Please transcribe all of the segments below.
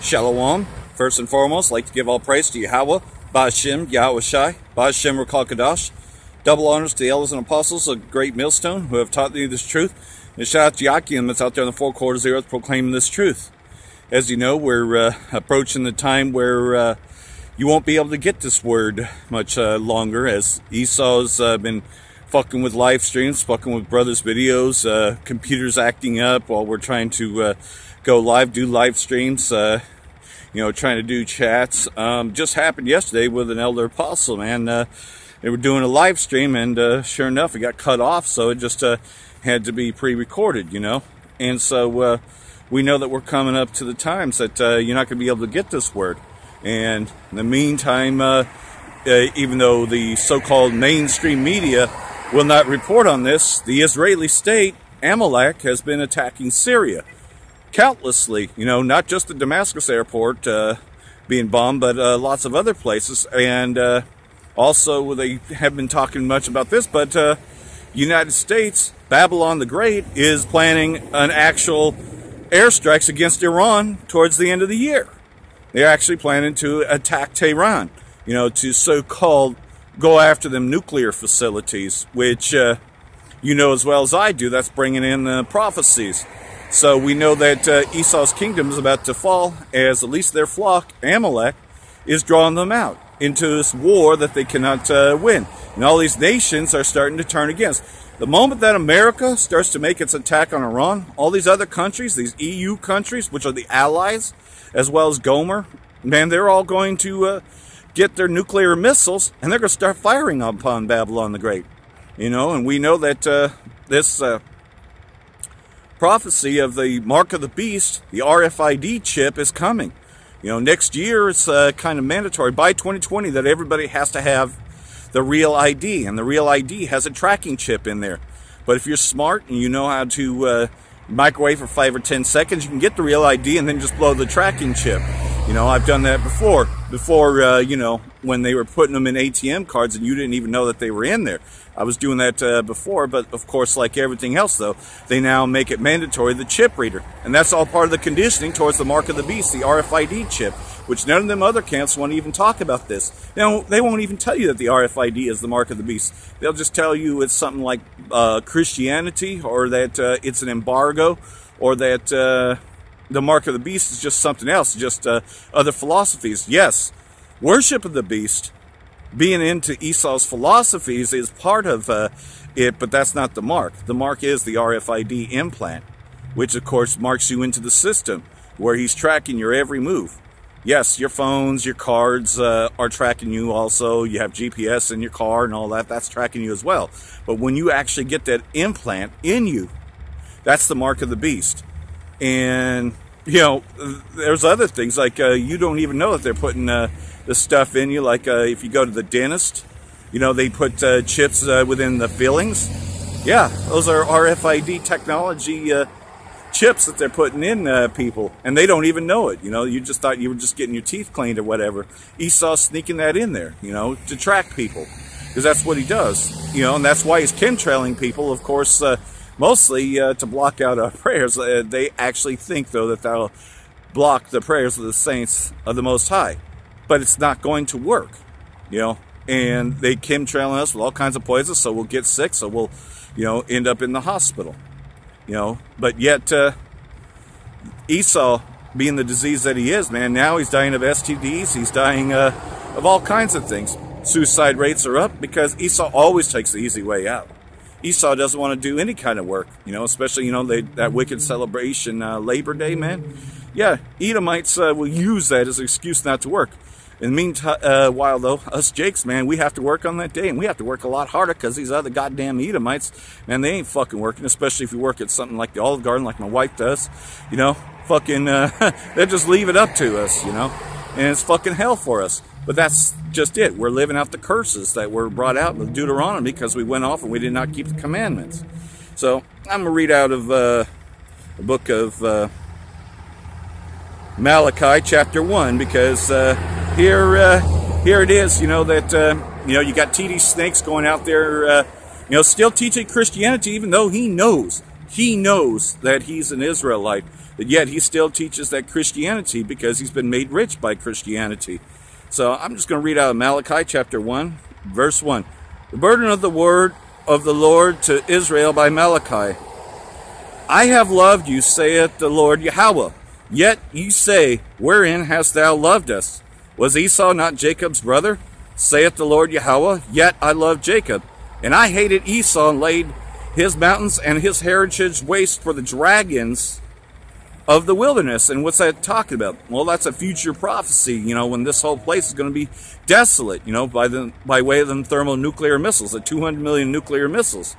Shalom. First and foremost, I'd like to give all praise to Yahweh, Ba'ashem, Yahweh Shai, Ba'ashem Rakal Kadash. Double honors to the elders and apostles of Great Millstone who have taught thee this truth. And shout out to Yakim that's out there in the four quarters of the earth proclaiming this truth. As you know, we're approaching the time where you won't be able to get this word much longer, as Esau's been fucking with live streams, fucking with brothers' videos, computers acting up while we're trying to go live, do live streams, trying to do chats. Just happened yesterday with an elder apostle, man. They were doing a live stream, and sure enough, it got cut off, so it just had to be pre-recorded, And so we know that we're coming up to the times that you're not going to be able to get this word. And in the meantime, even though the so-called mainstream media will not report on this, the Israeli state, Amalek, has been attacking Syria countlessly. Not just the Damascus airport being bombed, but lots of other places. And also, they have been talking much about this, but United States, Babylon the Great, is planning an actual airstrikes against Iran towards the end of the year. They're actually planning to attack Tehran, to so-called go after them nuclear facilities, which as well as I do, that's bringing in prophecies. So we know that Esau's kingdom is about to fall, as at least their flock, Amalek, is drawing them out into this war that they cannot win. And all these nations are starting to turn against. The moment that America starts to make its attack on Iran, all these other countries, these EU countries, which are the allies, as well as Gomer, man, they're all going to get their nuclear missiles, and they're going to start firing upon Babylon the Great. And we know that this prophecy of the mark of the beast, the RFID chip, is coming. Next year it's kind of mandatory by 2020 that everybody has to have the real ID, and the real ID has a tracking chip in there. But if you're smart and you know how to microwave for 5 or 10 seconds, you can get the real ID and then just blow the tracking chip. I've done that before, when they were putting them in ATM cards and you didn't even know that they were in there. I was doing that before, but of course, like everything else, though, they now make it mandatory, the chip reader. And that's all part of the conditioning towards the mark of the beast, the RFID chip, which none of them other camps want to even talk about this. They won't even tell you that the RFID is the mark of the beast. They'll just tell you it's something like Christianity, or that it's an embargo, or that the mark of the beast is just something else, just other philosophies. Yes, worship of the beast, being into Esau's philosophies, is part of it, but that's not the mark. The mark is the RFID implant, which of course marks you into the system, where he's tracking your every move. Yes, your phones, your cards are tracking you also. You have GPS in your car and all that. That's tracking you as well. But when you actually get that implant in you, that's the mark of the beast. And, there's other things, like you don't even know that they're putting the stuff in you. Like if you go to the dentist, they put chips within the fillings. Yeah, those are RFID technology chips that they're putting in people, and they don't even know it. You just thought you were just getting your teeth cleaned or whatever. Esau's sneaking that in there, to track people, because that's what he does. And that's why he's chemtrailing people, of course, mostly to block out our prayers. They actually think, though, that that'll block the prayers of the saints of the Most High, but it's not going to work. And they chemtrailing us with all kinds of poisons, so we'll get sick, so we'll end up in the hospital. But yet Esau, being the disease that he is, man, now he's dying of STDs, he's dying of all kinds of things. Suicide rates are up because Esau always takes the easy way out. Esau doesn't want to do any kind of work, especially, that wicked celebration, Labor Day, man. Yeah, Edomites will use that as an excuse not to work. In the meanwhile, though, us Jakes, man, we have to work on that day, and we have to work a lot harder because these other goddamn Edomites, man, they ain't fucking working, especially if you work at something like the Olive Garden like my wife does, fucking, they just leave it up to us, and it's fucking hell for us. But that's just it. We're living out the curses that were brought out with Deuteronomy because we went off and we did not keep the commandments. So I'm going to read out of the book of Malachi chapter 1, because here it is, that you got TD Snakes going out there, still teaching Christianity, even though he knows that he's an Israelite. but yet he still teaches that Christianity because he's been made rich by Christianity. So I'm just going to read out of Malachi chapter 1, verse 1. The burden of the word of the Lord to Israel by Malachi. I have loved you, saith the Lord Yahweh. Yet ye say, wherein hast thou loved us? Was Esau not Jacob's brother? Saith the Lord Yahweh, yet I loved Jacob. And I hated Esau and laid his mountains and his heritage waste for the dragons of the wilderness. And what's that talking about? Well, that's a future prophecy, you know, when this whole place is going to be desolate, you know, by way of them thermonuclear missiles, the 200 million nuclear missiles.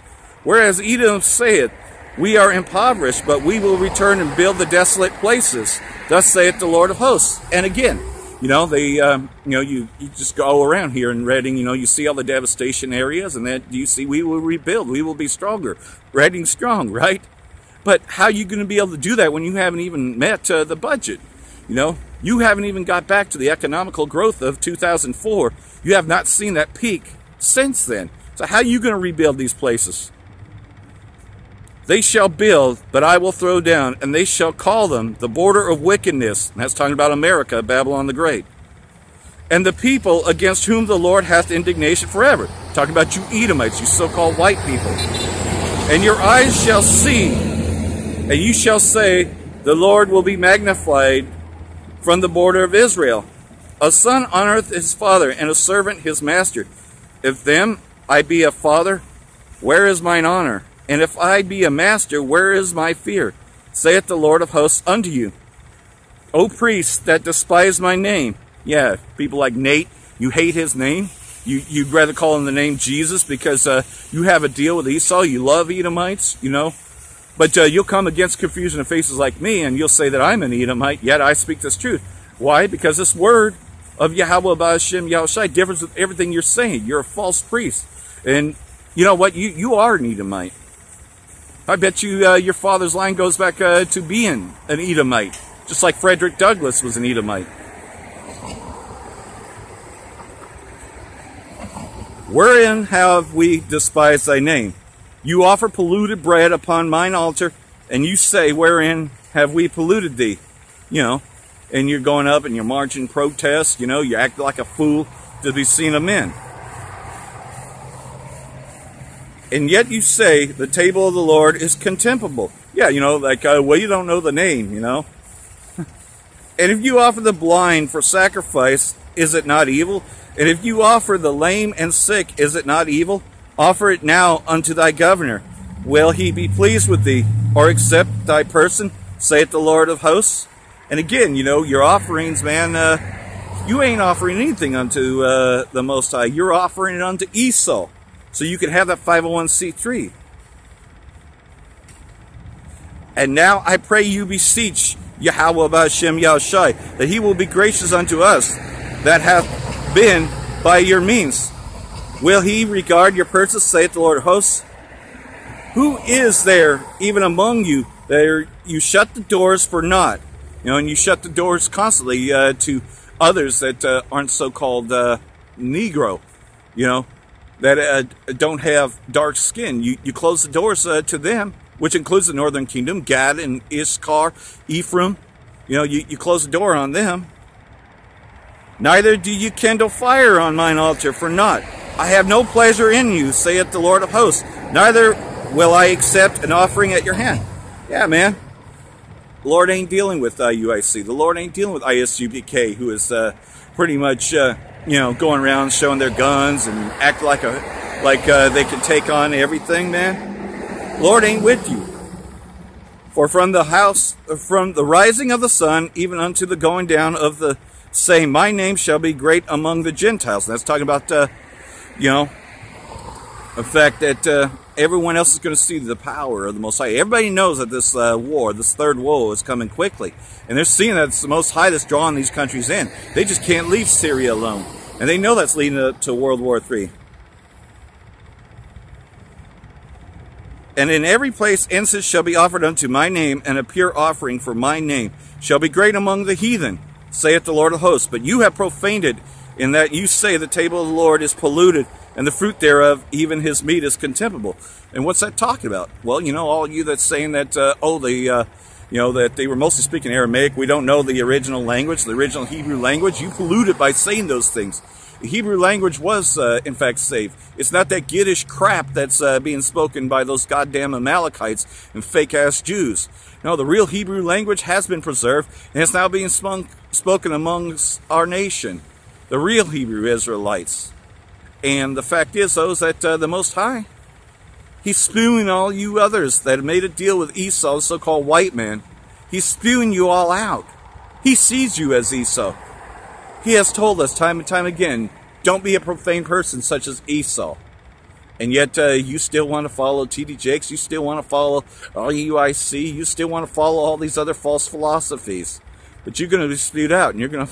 Whereas Edom saith, we are impoverished, but we will return and build the desolate places. Thus saith the Lord of hosts. And again, you know, you just go around here in Reading, you know, you see all the devastation areas, and then you see we will rebuild, we will be stronger. Reading strong, right? But how are you going to be able to do that when you haven't even met the budget? You know, you haven't even got back to the economical growth of 2004. You have not seen that peak since then. So how are you going to rebuild these places? They shall build, but I will throw down, and they shall call them the border of wickedness. And that's talking about America, Babylon the Great. And the people against whom the Lord hath indignation forever. Talking about you Edomites, you so-called white people. And your eyes shall see, and you shall say, the Lord will be magnified from the border of Israel. A son honoreth his father, and a servant his master. If then I be a father, where is mine honor? And if I be a master, where is my fear? Saith the Lord of hosts unto you. O priests that despise my name. Yeah, people like Nate, you hate his name. You'd rather call him the name Jesus because you have a deal with Esau. You love Edomites, you know. But you'll come against confusion of faces like me, and you'll say that I'm an Edomite, yet I speak this truth. Why? Because this word of Yahweh Ba'ashem Yahushai differs with everything you're saying. You're a false priest. And you know what? You are an Edomite. I bet you your father's line goes back to being an Edomite, just like Frederick Douglass was an Edomite. Wherein have we despised thy name? You offer polluted bread upon mine altar, and you say, wherein have we polluted thee? You know, and you're going up and you're marching protest, you know, you act like a fool to be seen of men. And yet you say, the table of the Lord is contemptible. Yeah, you know, like, well, you don't know the name, you know. And if you offer the blind for sacrifice, is it not evil? And if you offer the lame and sick, is it not evil? Offer it now unto thy governor. Will he be pleased with thee, or accept thy person, saith the Lord of hosts? And again, you know, your offerings, man, you ain't offering anything unto the Most High. You're offering it unto Esau. So you can have that 501c3. And now I pray you beseech Yahweh Ba'ashem Yahushai, that he will be gracious unto us, that hath been by your means. Will he regard your purchase, saith the Lord of hosts? Who is there, even among you, that you shut the doors for naught? You know, and you shut the doors constantly to others that aren't so-called Negro, you know, that don't have dark skin. You close the doors to them, which includes the northern kingdom, Gad and Issachar, Ephraim. You know, you close the door on them. Neither do you kindle fire on mine altar for naught. I have no pleasure in you, saith the Lord of hosts. Neither will I accept an offering at your hand. Yeah, man. The Lord ain't dealing with UIC. The Lord ain't dealing with ISUBK, who is pretty much, you know, going around showing their guns and act like they can take on everything, man. The Lord ain't with you. For from the rising of the sun, even unto the going down of the same, my name shall be great among the Gentiles. And that's talking about, you know, the fact that everyone else is going to see the power of the Most High. Everybody knows that this war, this third woe, is coming quickly. And they're seeing that it's the Most High that's drawing these countries in. They just can't leave Syria alone. And they know that's leading to World War III. And in every place incense shall be offered unto my name, and a pure offering for my name shall be great among the heathen, saith the Lord of hosts. But you have profaned it, in that you say the table of the Lord is polluted, and the fruit thereof, even his meat, is contemptible. And what's that talking about? Well, you know, all you that's saying that, you know, that they were mostly speaking Aramaic. We don't know the original language, the original Hebrew language. You pollute it by saying those things. The Hebrew language was, in fact, saved. It's not that Yiddish crap that's being spoken by those goddamn Amalekites and fake-ass Jews. No, the real Hebrew language has been preserved, and it's now being spoken amongst our nation, the real Hebrew Israelites. And the fact is, though, is that the Most High, He's spewing all you others that have made a deal with Esau, the so-called white man. He's spewing you all out. He sees you as Esau. He has told us time and time again, don't be a profane person such as Esau. And yet you still want to follow T.D. Jakes. You still want to follow RUIC. You still want to follow all these other false philosophies. But you're going to be spewed out. And you're going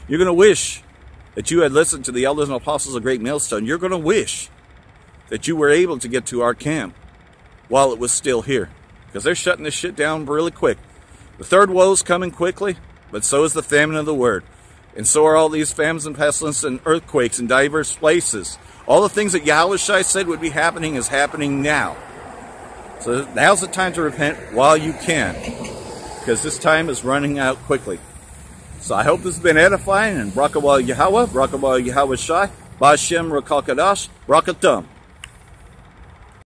to wish that you had listened to the elders and apostles of Great Millstone. You're going to wish that you were able to get to our camp while it was still here. Because they're shutting this shit down really quick. The third woe's coming quickly, but so is the famine of the word. And so are all these famines and pestilence and earthquakes in diverse places. All the things that Yahushua said would be happening is happening now. So now's the time to repent while you can. Because this time is running out quickly. So I hope this has been edifying. And Brakawah Yahweh, Brakawah Yahweh Shai, Ba'ashem Rakal Kadash, Brakatum.